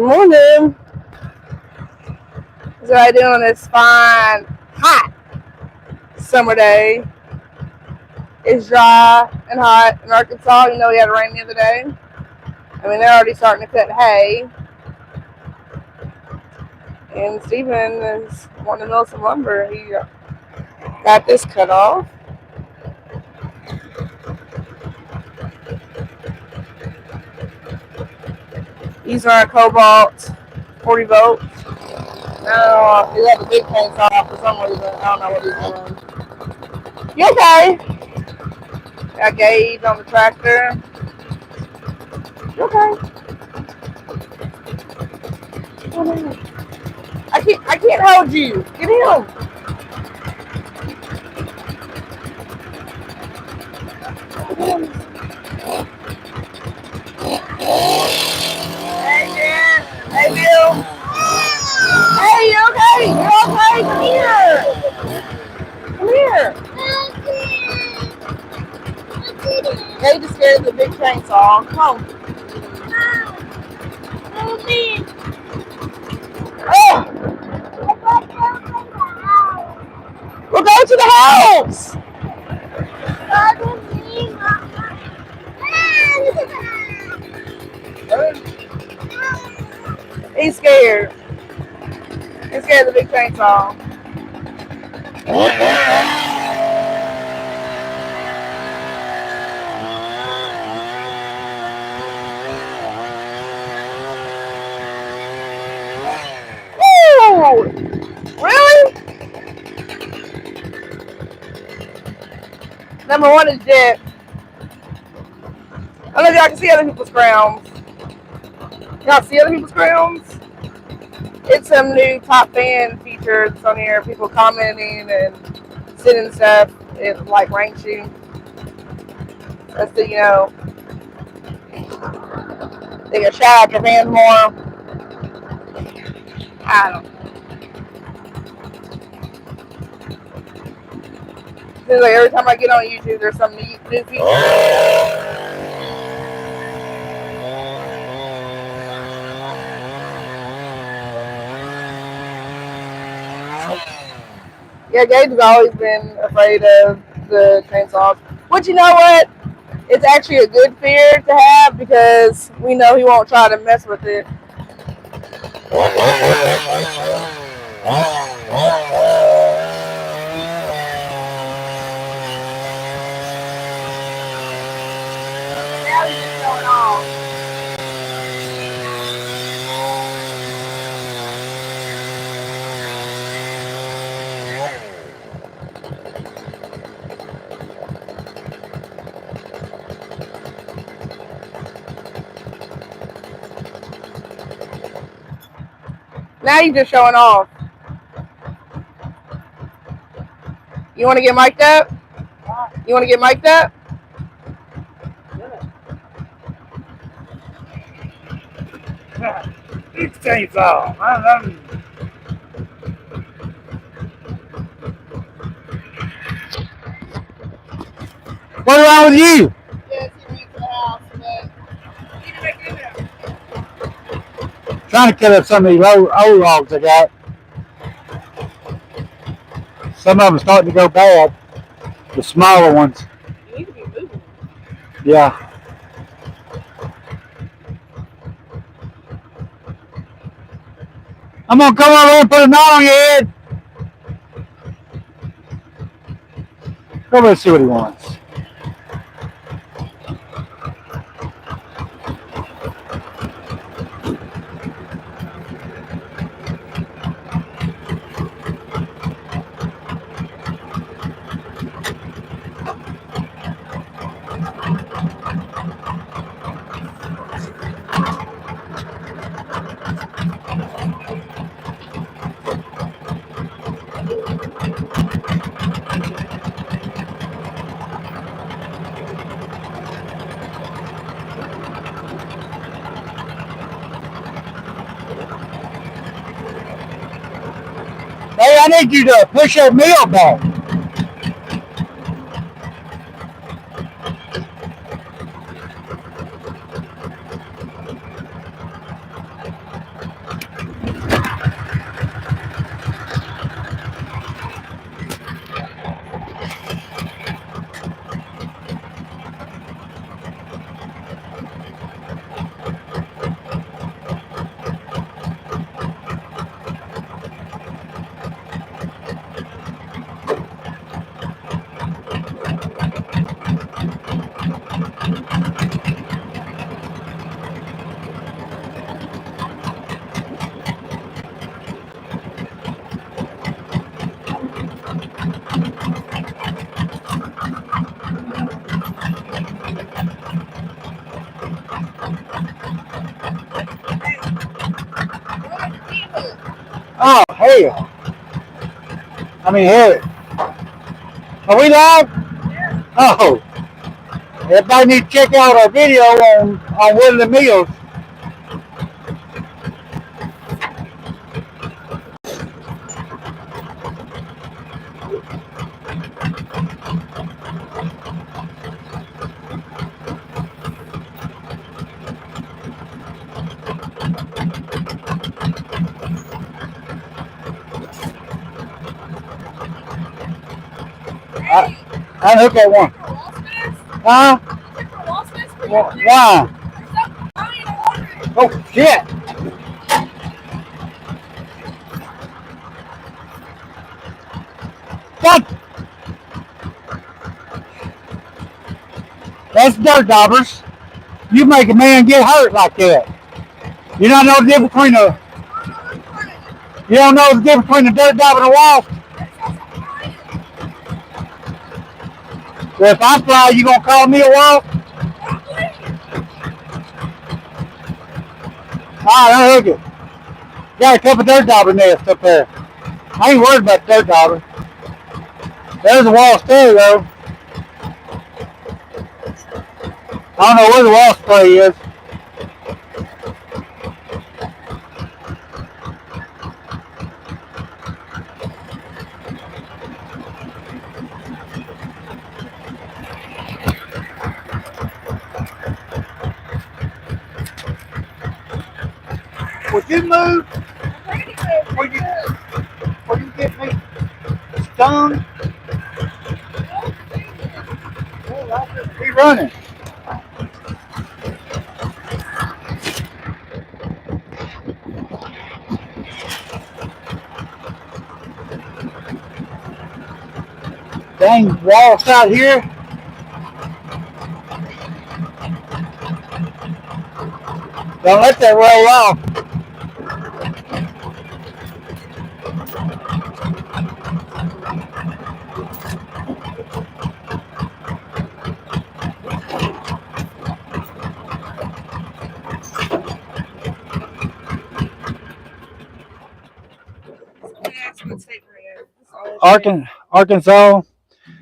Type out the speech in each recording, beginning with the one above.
Morning. So I do on this fine, hot summer day. It's dry and hot in Arkansas. You know, we had rain the other day. I mean, they're already starting to cut hay. And Stephen is wanting to mill some lumber. He got this cut off. These are a Cobalt 40 volt. No, he got the big paints off for some reason. I don't know what he's doing. You okay? Got gauge on the tractor. You okay? I can't hold you. Get him. Hey, man. Hey, Bill. Hey, you okay? You okay? Come here. Come here. They just scared the big chainsaw. Come on. Oh, we'll go to the house. He's scared. He's scared of the big chainsaw. Woo! Really? Number one is jet. I don't know if y'all can see other people's grounds. Y'all see other people's grounds? It's some new top fan features on here. People commenting and sending stuff. It like ranks you. That's the, they can shout out your fans more. I don't know. Seems like every time I get on YouTube, there's some new feature. Yeah, Gabe has always been afraid of the chainsaws. But you know what? It's actually a good fear to have because we know he won't try to mess with it. Now he's just going off. Now he's just showing off. You want to get mic'd up? You want to get mic'd up? Big chainsaw. What's wrong with you? Yes, he went to the house, but he didn't make it in there. Trying to cut up some of these old logs I got. Some of them starting to go bad. The smaller ones. You need to be moving. Yeah. I'm gonna come over and put a knot on your head. Go over and see what he wants. Hey, I need you to push that mill back. Oh, hell. I mean, hell. Are we live? Yeah. Oh. Everybody need to check out our video on Woodley Mills. I hooked that one. Huh? Why? Oh, shit. What? That's dirt daubers. You make a man get hurt like that. You don't know the difference between a you don't know the difference between a dirt dauber and a wasp. Well, if I fly, you gonna call me a wasp? Alright, I'll hook it. Got a couple dirt dauber nests up there. I ain't worried about the dirt dauber. There's a wasp there though. I don't know where the wasp spray is. Would you move? Will you get me stung? Well, I'll just be running. Dang walls out here. Don't let that roll off. Arkansas.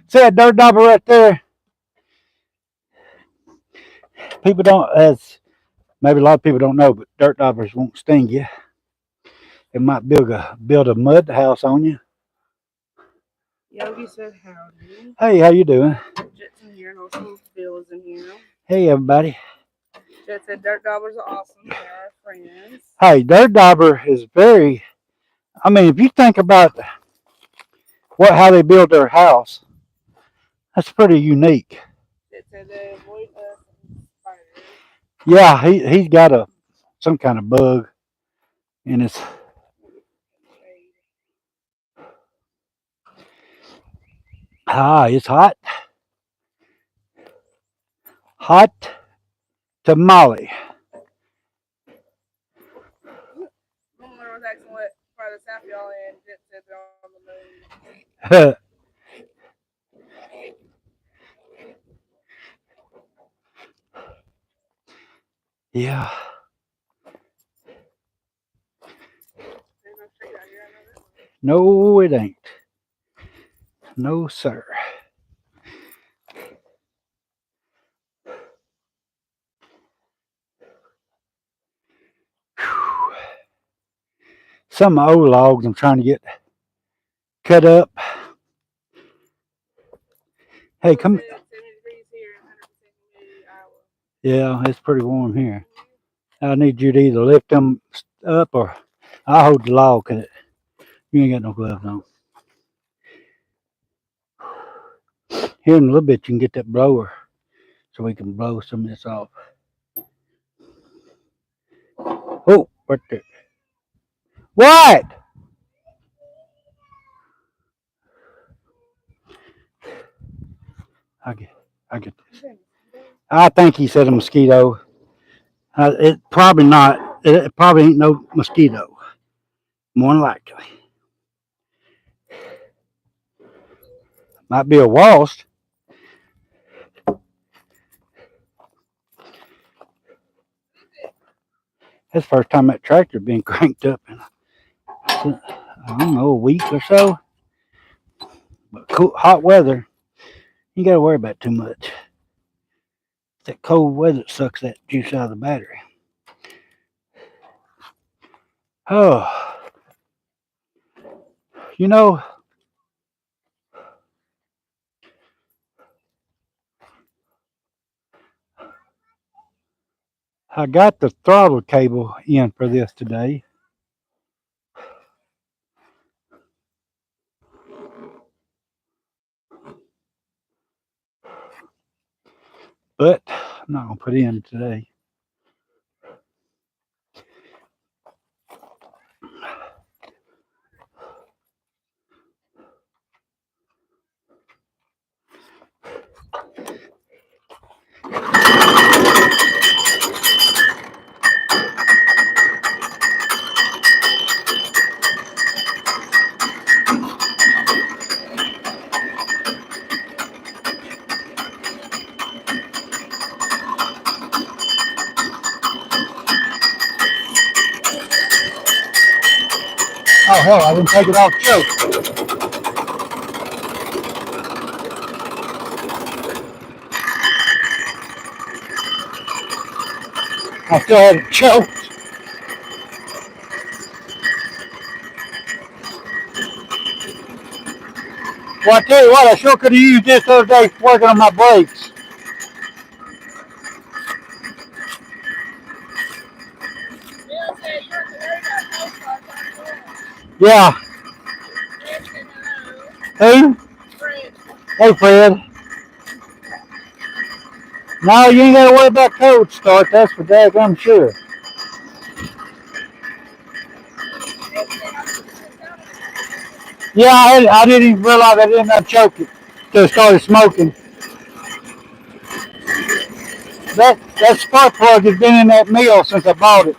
See that dirt dauber right there? People don't, as maybe a lot of people don't know, but dirt daubers won't sting you. It might build a mud house on you. Yogi said howdy. Hey, how you doing? Jet's in here and also Bill is in here. Hey, everybody. Jet said dirt daubers are awesome. They're our friends. Hey, dirt dauber is very. I mean, if you think about how they build their house, that's pretty unique. Jet said they avoid us and spiders. Yeah, he's got some kind of bug in his. It's hot. Hot tamale. Mama was asking what part of the South y'all in. Jet said they're on the move. Yeah. No, it ain't. No, sir. Whew. Some of my old logs I'm trying to get cut up. Hey, come. Yeah, it's pretty warm here. I need you to either lift them up or I'll hold the log because you ain't got no gloves on. Here in a little bit, you can get that blower so we can blow some of this off. Oh, right there. What? I get this. I think he said a mosquito. It probably not. It probably ain't no mosquito. More than likely. Might be a wasp. That's the first time that tractor been cranked up in I don't know, a week or so. But cool, hot weather, you got to worry about too much. That cold weather sucks that juice out of the battery. Oh, you know, I got the throttle cable in for this today. But I'm not going to put it in today. Oh, hell, I didn't take it off choke. I still had it choked. Well, I tell you what, I sure could have used this the other day working on my brakes. Yeah. Who? Hey, Fred. No, you ain't got to worry about cold start. That's for daggum sure. Yeah, I didn't even realize I didn't have choke it until it started smoking. That spark plug has been in that mill since I bought it.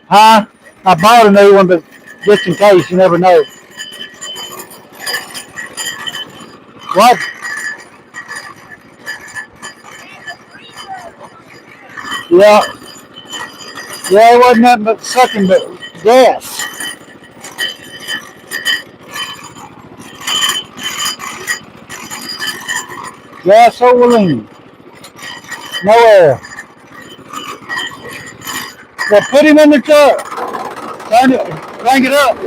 Huh? I bought a new one, but just in case, you never know. What? Yeah. Yeah, it wasn't nothing but sucking but gas. Gasoline. No air. Well, put him in the truck. Crank it up.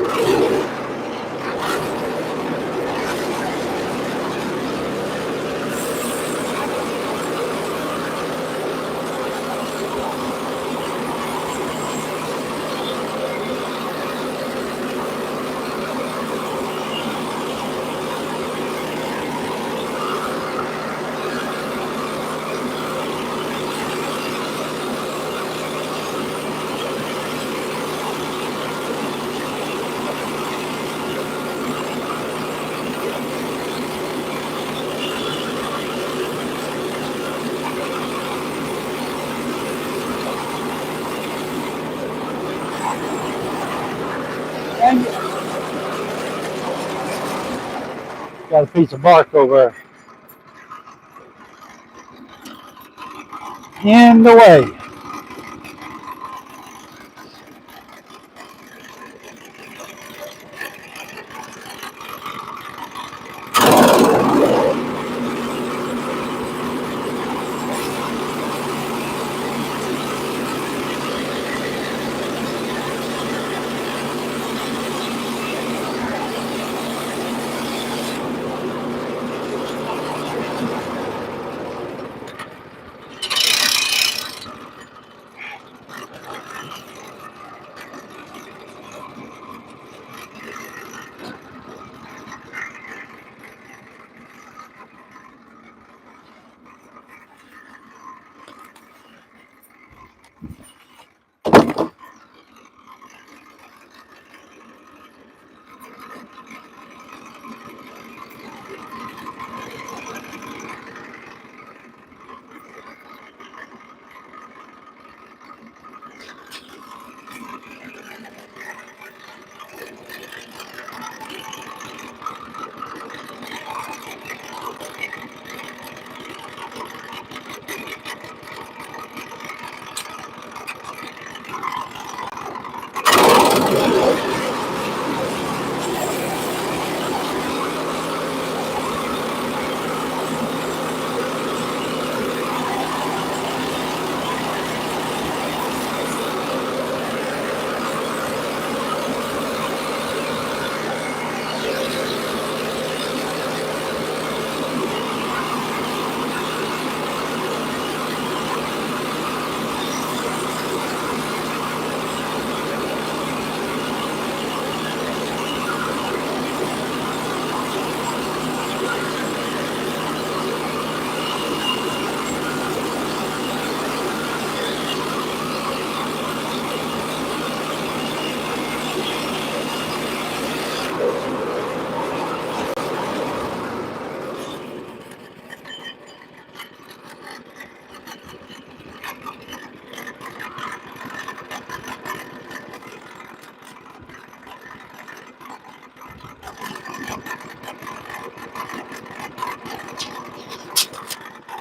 Got a piece of bark over in the way.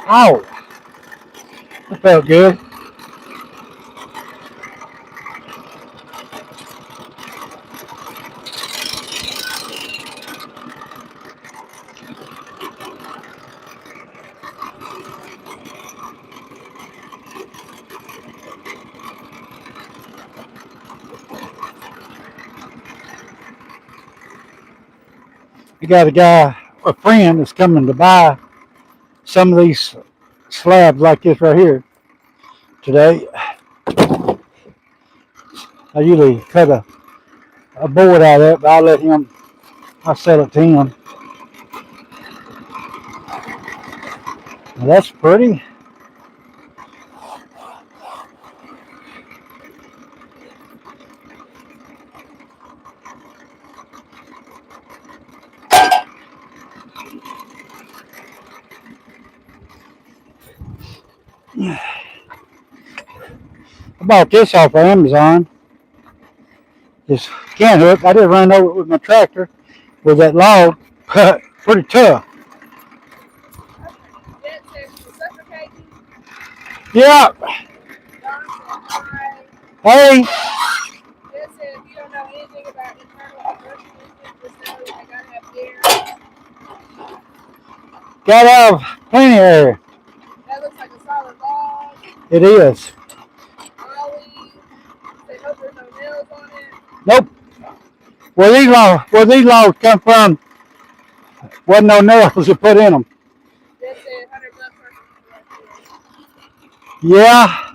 Ow, that felt good. I got a friend that's coming to buy some of these slabs like this right here today. I usually cut a board out of it, but I'll sell it to him. Now that's pretty. I bought this off of Amazon. This can hook. I just ran over it with my tractor with that log. Pretty tough. Yeah. Hey. Gotta have plenty of air. That looks like a solid log. It is. They hope there's no nails on it. Nope. Where these logs come from, wasn't no nails to put in them. That's it, $100 Yeah.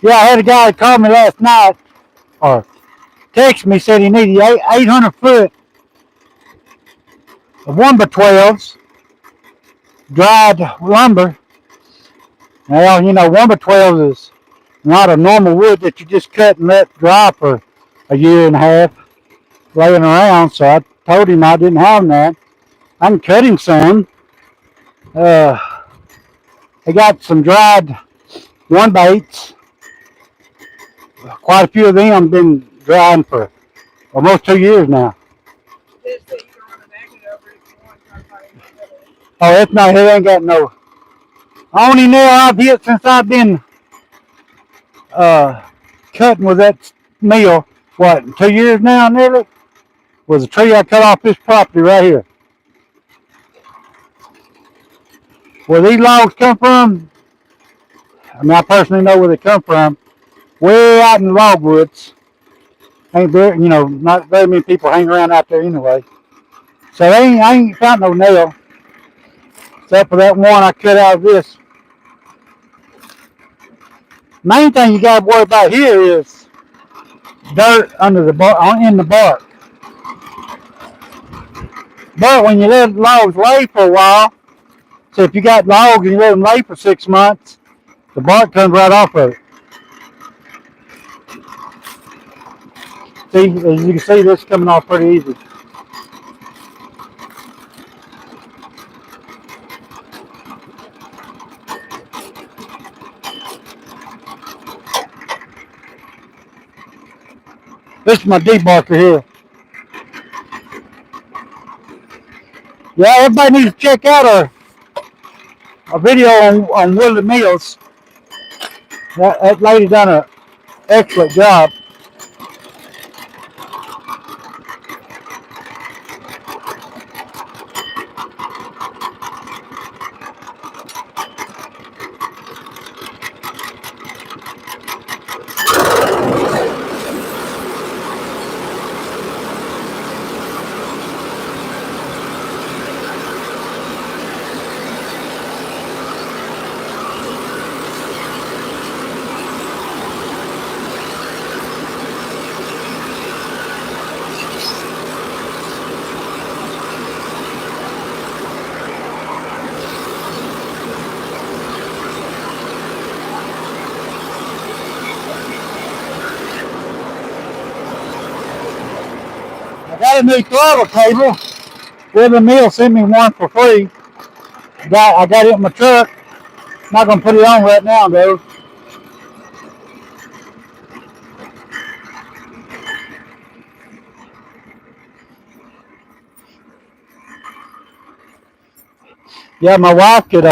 Yeah, I had a guy that called me last night, or text me, said he needed 800 foot of 1x12s, dried lumber. Now, 1x12 is not a normal wood that you just cut and let dry for a year and a half laying around, so I told him I didn't have that. I can cut him some. I got some dried 1x8s. Quite a few of them been drying for almost 2 years now. Oh, it's not, it ain't got no. Only nail I've hit since I've been cutting with that mill, 2 years now nearly, was a tree I cut off this property right here. Where these logs come from, I personally know where they come from. Way out in the logwoods. Ain't there, not very many people hang around out there anyway. So I ain't found no nail. Except for that one I cut out of this. Main thing you gotta worry about here is dirt under the in the bark. But when you let logs lay for a while, so if you got logs and you let them lay for 6 months, the bark comes right off of it. See, as you can see, this is coming off pretty easy. This is my debarker here. Yeah, everybody needs to check out a video on Woodland Mills. That lady done an excellent job. I got a new throttle cable. Woodland Mill sent me one for free. I got it in my truck. Not gonna put it on right now though. Yeah, my wife could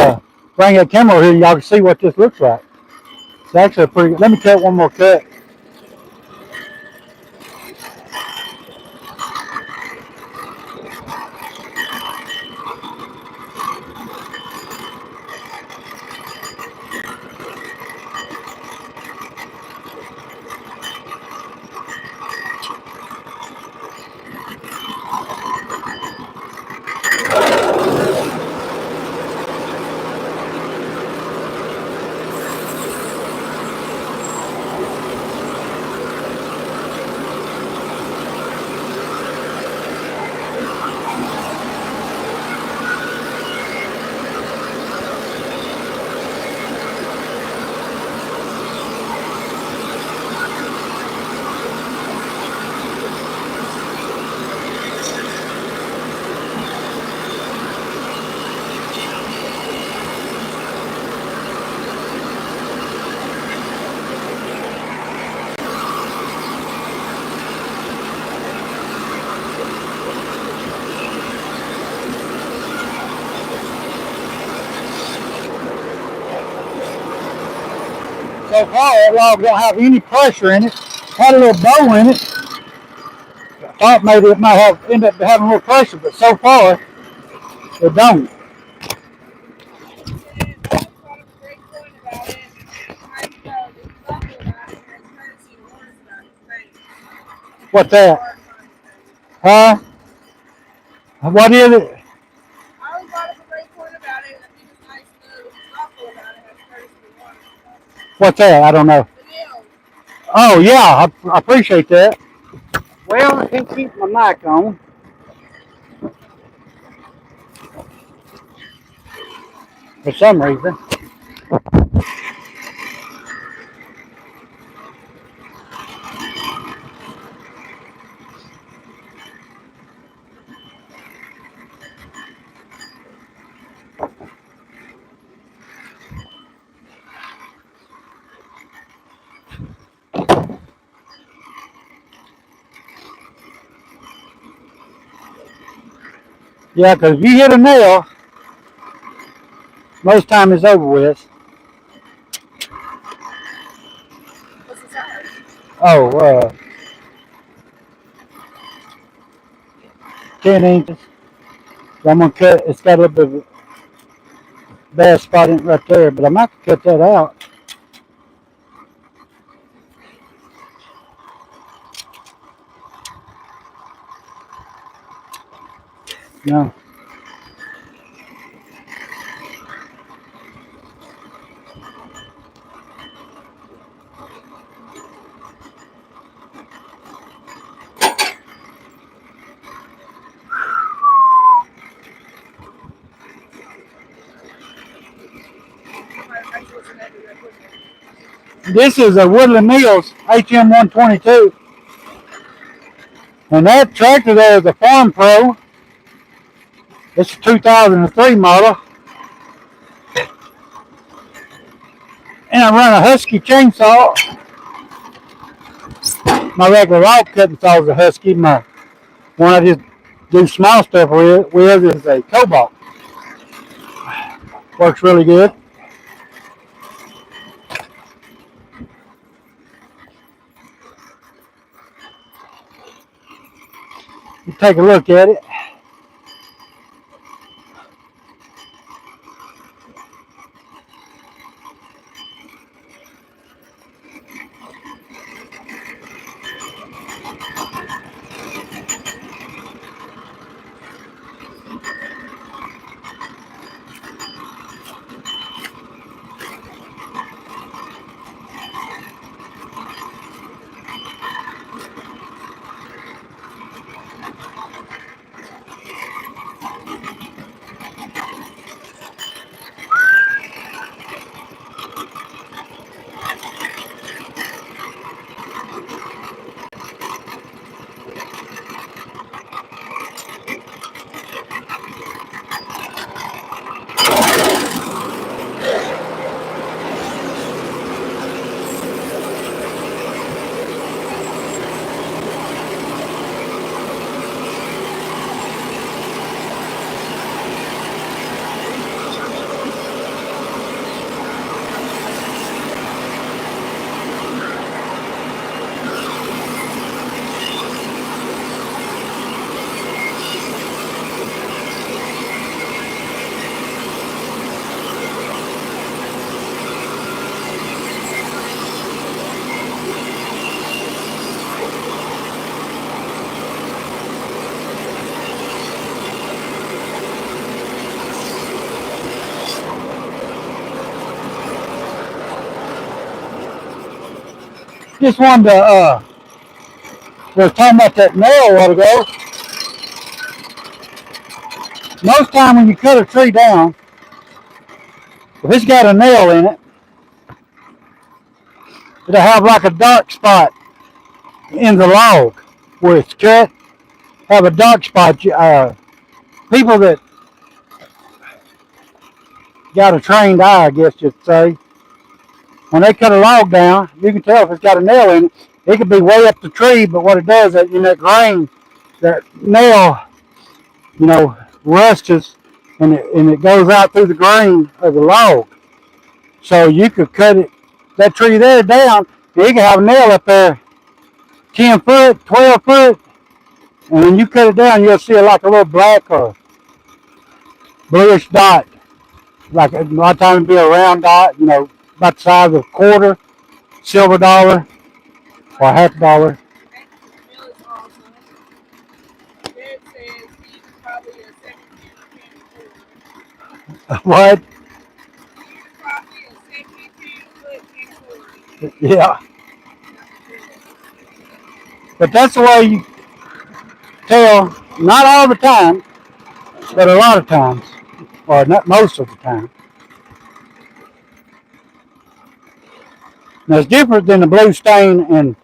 bring a camera here. Y'all can see what this looks like. It's actually pretty good. Let me cut one more cut. So far, that log don't have any pressure in it. Had a little bow in it. I thought maybe it might have end up having a little pressure, but so far, it don't. What's that? Huh? What is it? What's that? I don't know. Oh yeah, I appreciate that. Well, I can't keep my mic on for some reason. Yeah, because if you hit a nail, most time it's over with. Oh, 10 inches. So I'm gonna cut. It's got a little bit of a bad spot in it right there, but I might cut that out. No. This is a Woodland Mills HM 122, and that tractor there is a Farm Pro. It's a 2003 model, and I run a Husky chainsaw. My regular log cutting saw is a Husky. My one I just do small stuff with is a Cobalt. Works really good. You take a look at it. Just wanted to, we were talking about that nail a while ago. Most time when you cut a tree down, if it's got a nail in it, it'll have like a dark spot in the log where it's cut. Have a dark spot. People that got a trained eye, I guess you'd say, when they cut a log down, you can tell if it's got a nail in it. It could be way up the tree, but what it does is in that grain, that nail, rusts and it goes out through the grain of the log. So you could cut it, that tree there down, and you can have a nail up there 10 foot, 12 foot, and when you cut it down, you'll see like a little black or bluish dot. Like a lot of times it'll be a round dot, about the size of a quarter, silver dollar, or half dollar. What? Yeah. But that's the way you tell, not all the time, but a lot of times, or not most of the time. Now it's different than the blue stain and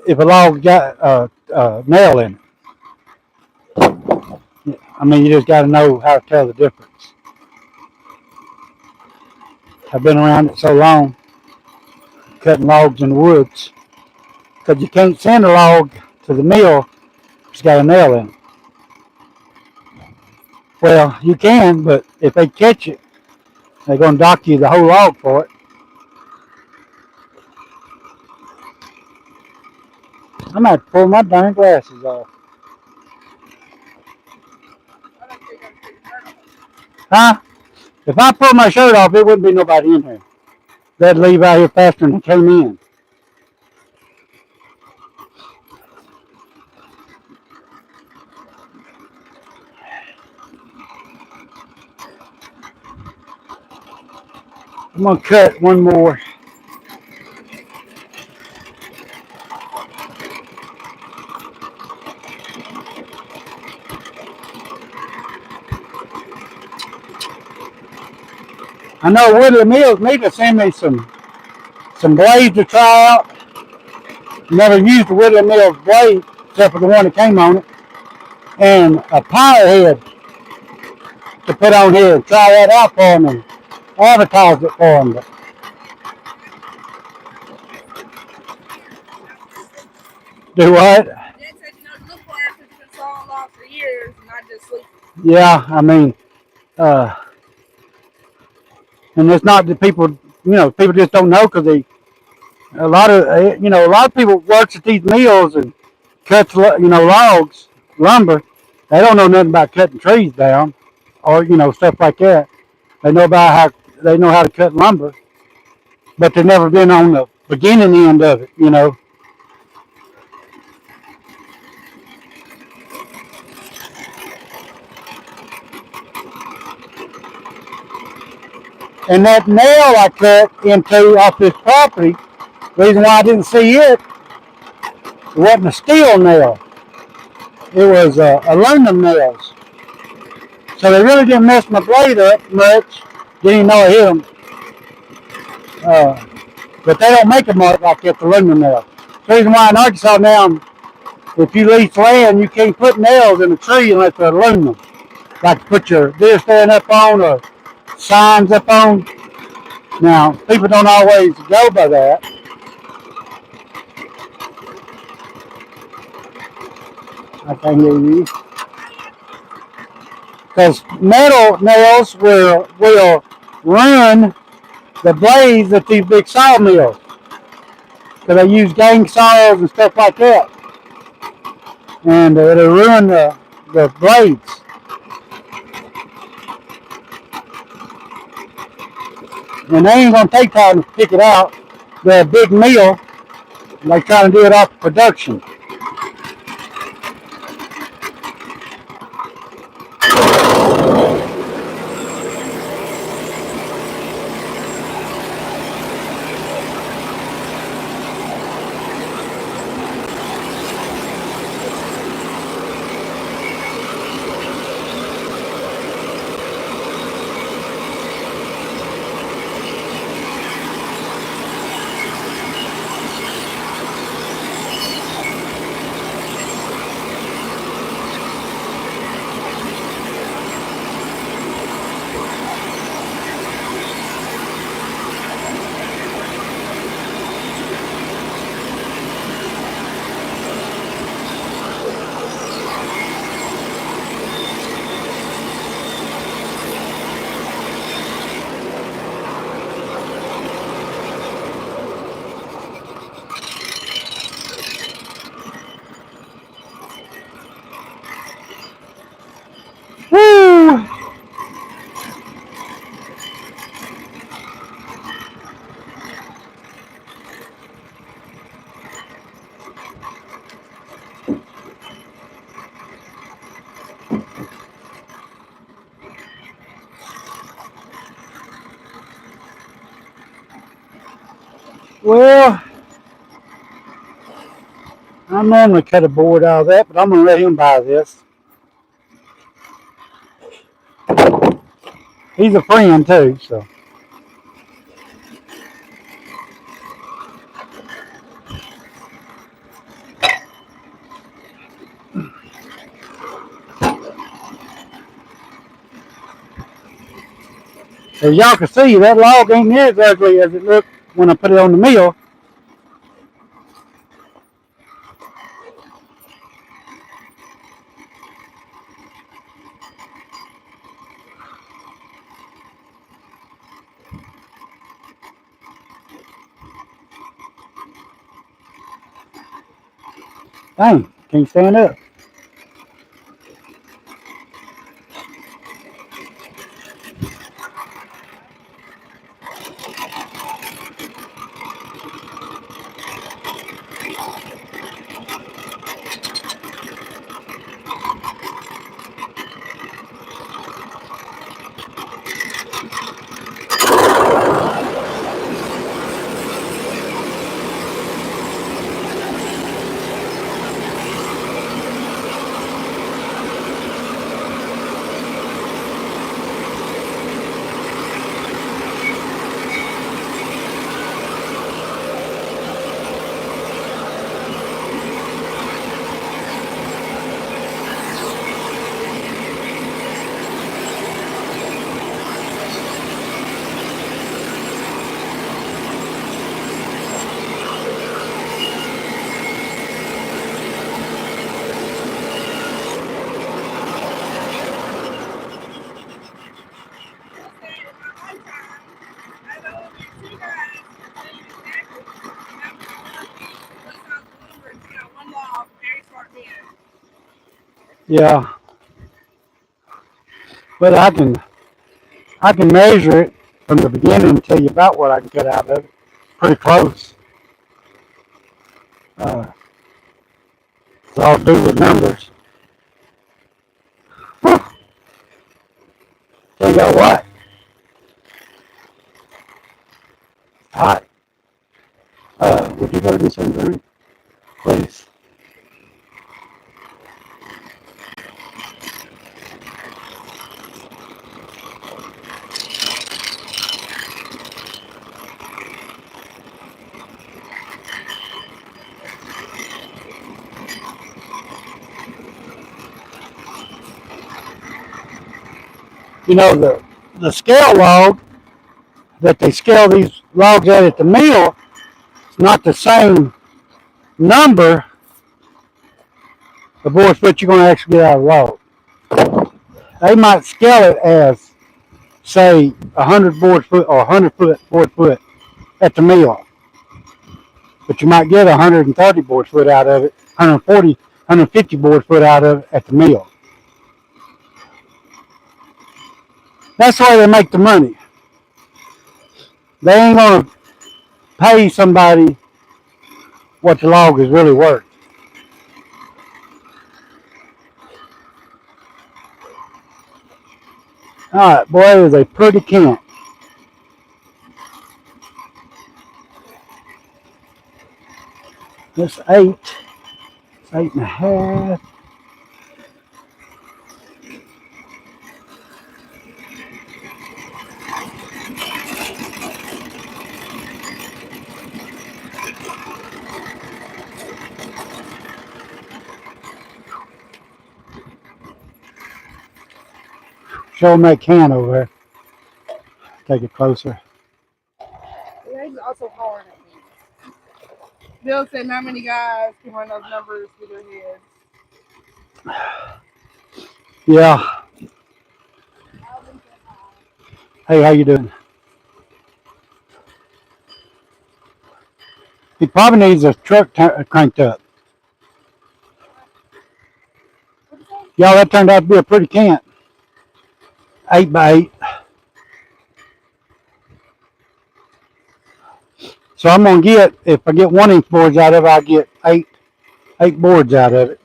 if a log got a nail in it. I mean, you just got to know how to tell the difference. I've been around it so long, cutting logs in the woods, because you can't send a log to the mill if it's got a nail in it. Well, you can, but if they catch it, they're going to dock you the whole log for it. I'm going to have to pull my darn glasses off. Huh? If I pull my shirt off, it wouldn't be nobody in here. They'd leave out here faster than they came in. I'm going to cut one more. I know Woodley Mills need to send me some blades to try out. Never used the Woodley Mills blade except for the one that came on it. And a power head to put on here and try that out for them and advertise it for them. But do what? Yeah, I mean, and it's not that people, people just don't know because a lot of people works at these mills and cuts, logs, lumber. They don't know nothing about cutting trees down or, stuff like that. They know how to cut lumber, but they've never been on the beginning end of it. And that nail I cut into off this property, the reason why I didn't see it wasn't a steel nail. It was aluminum nails. So they really didn't mess my blade up much. Didn't even know I hit them. But they don't make them like that, the aluminum nail. The reason why in Arkansas now, if you lease land, you can't put nails in a tree unless they're aluminum. Like to put your deer stand up on or signs up on. Now, people don't always go by that. I can't hear you. Because metal nails will ruin the blades at these big sawmills. Because they use gang saws and stuff like that. And it'll ruin the blades. And they ain't going to take time to pick it out. They're a big mill. They're trying to do it off production. Well, I normally cut a board out of that, but I'm gonna let him buy this. He's a friend too, so. As y'all can see, that log ain't near as ugly as it looked when I put it on the mill. Dang, can't stand up. Yeah, but I can measure it from the beginning and tell you about what I can cut out of it. Pretty close. Uh, it's all to do with numbers. Tell you what, hot. Would you go to some drink, please? You know the scale log that they scale these logs at the mill is not the same number of board foot you're going to actually get out of the log. They might scale it as, say, 100 board foot or 100 foot board foot at the mill, but you might get 130 board foot out of it, 140, 150 board foot out of it at the mill. That's the way they make the money. They ain't going to pay somebody what the log is really worth. All right, boy, it is a pretty camp. That's 8. It's 8.5. Show them that can over there. Take it closer. Yeah, he's also hard at me. Bill said not many guys can run those numbers through their heads. Yeah. Hey, how you doing? He probably needs a truck cranked up. Y'all, that turned out to be a pretty camp. 8x8. So I'm gonna get, if I get 1-inch boards out of it, I'll get eight boards out of it.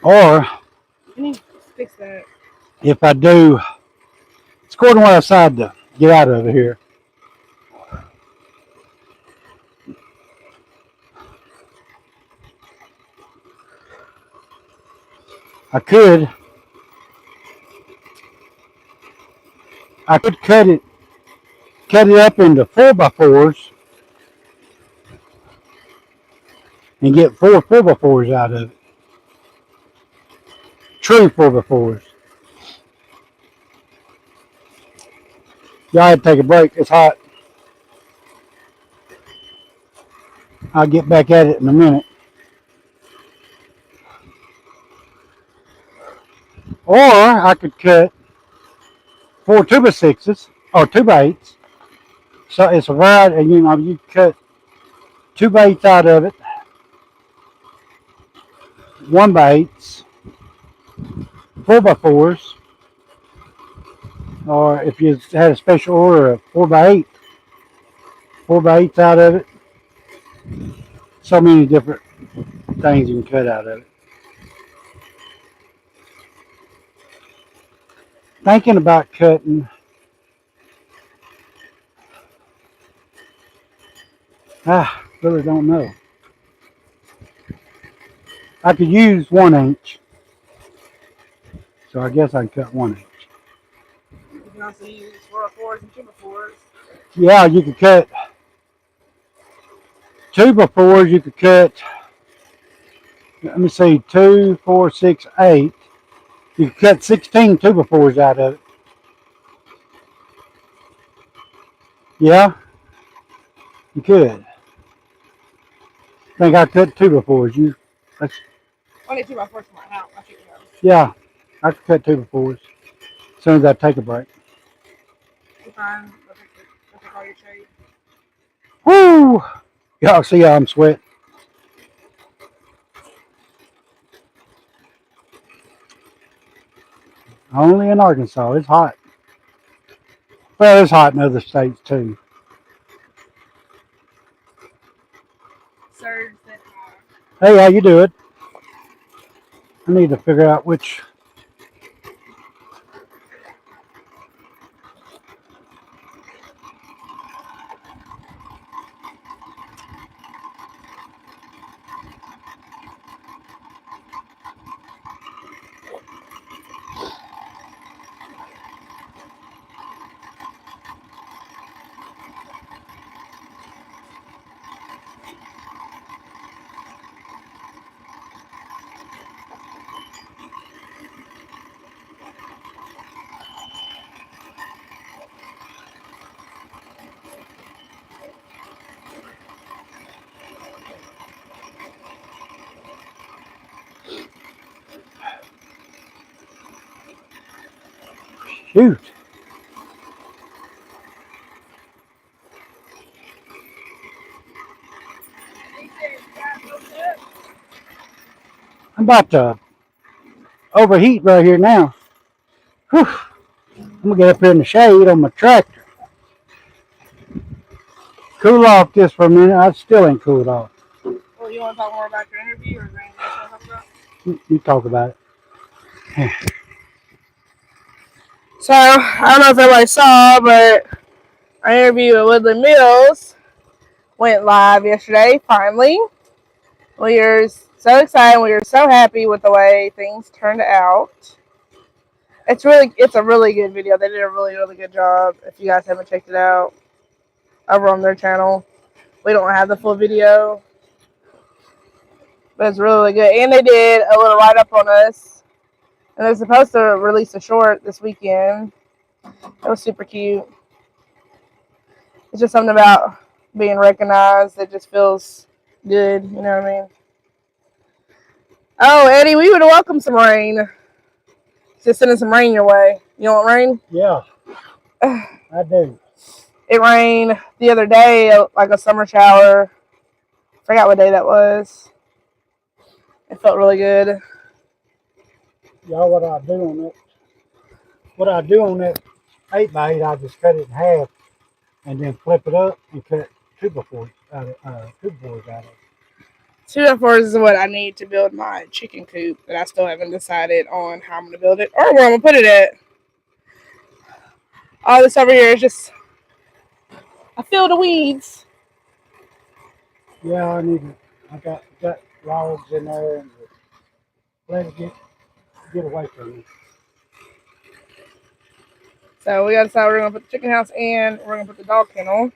Or You need to fix that. if I do according to what I decided to get out of it here. I could cut it up into 4x4s and get 4x4s out of it. True 4x4s. Y'all had to take a break. It's hot. I'll get back at it in a minute. Or I could cut 4 2x6s or 2x8s. So it's a variety, and you cut 2x8s out of it, 1x8s, 4x4s, or if you had a special order of 4x8, 4x8s out of it. So many different things you can cut out of it. Thinking about cutting. Really don't know. I could use 1 inch. So I guess I can cut 1 inch. You can also use 4x4s and 2x4s. Yeah, you could cut 2x4s. You could cut, let me see, 2, 4, 6, 8. You could cut 16 2x4s out of it. Yeah, you could. I think I cut 2x4s. Only 2x4s from my house. Yeah, I could cut 2x4s as soon as I take a break. You fine? Look at all your shade. Woo! Y'all see how I'm sweating. Only in Arkansas. It's hot. Well, it's hot in other states too. Surge that Hey, how you doing? I need to figure out which. Shoot. I'm about to overheat right here now. Whew. I'm gonna get up here in the shade on my tractor. Cool off just for a minute. I still ain't cooled off. Well, you want to talk more about your interview, or is there anything else you want to talk about? You talk about it. So, I don't know if everybody saw, but our interview at Woodland Mills went live yesterday, finally. We are so excited. We are so happy with the way things turned out. It's a really good video. They did a really, really good job. If you guys haven't checked it out over on their channel, we don't have the full video, but it's really good. And they did a little write-up on us. And they're supposed to release a short this weekend. It was super cute. It's just something about being recognized that just feels good. You know what I mean? Oh, Eddie, we would welcome some rain. Just sending some rain your way. You want rain? Yeah, I do. It rained the other day, like a summer shower. Forgot what day that was. It felt really good. Y'all, what I do on that 8x8, I just cut it in half and then flip it up and cut 2x4s out of it. 2x4s is what I need to build my chicken coop, but I still haven't decided on how I'm going to build it or where I'm going to put it at. All this over here is just a field of weeds. Yeah, I need to. I got logs in there and let it get away from me. So we got to decide we're gonna put the chicken house and we're gonna put the dog kennel.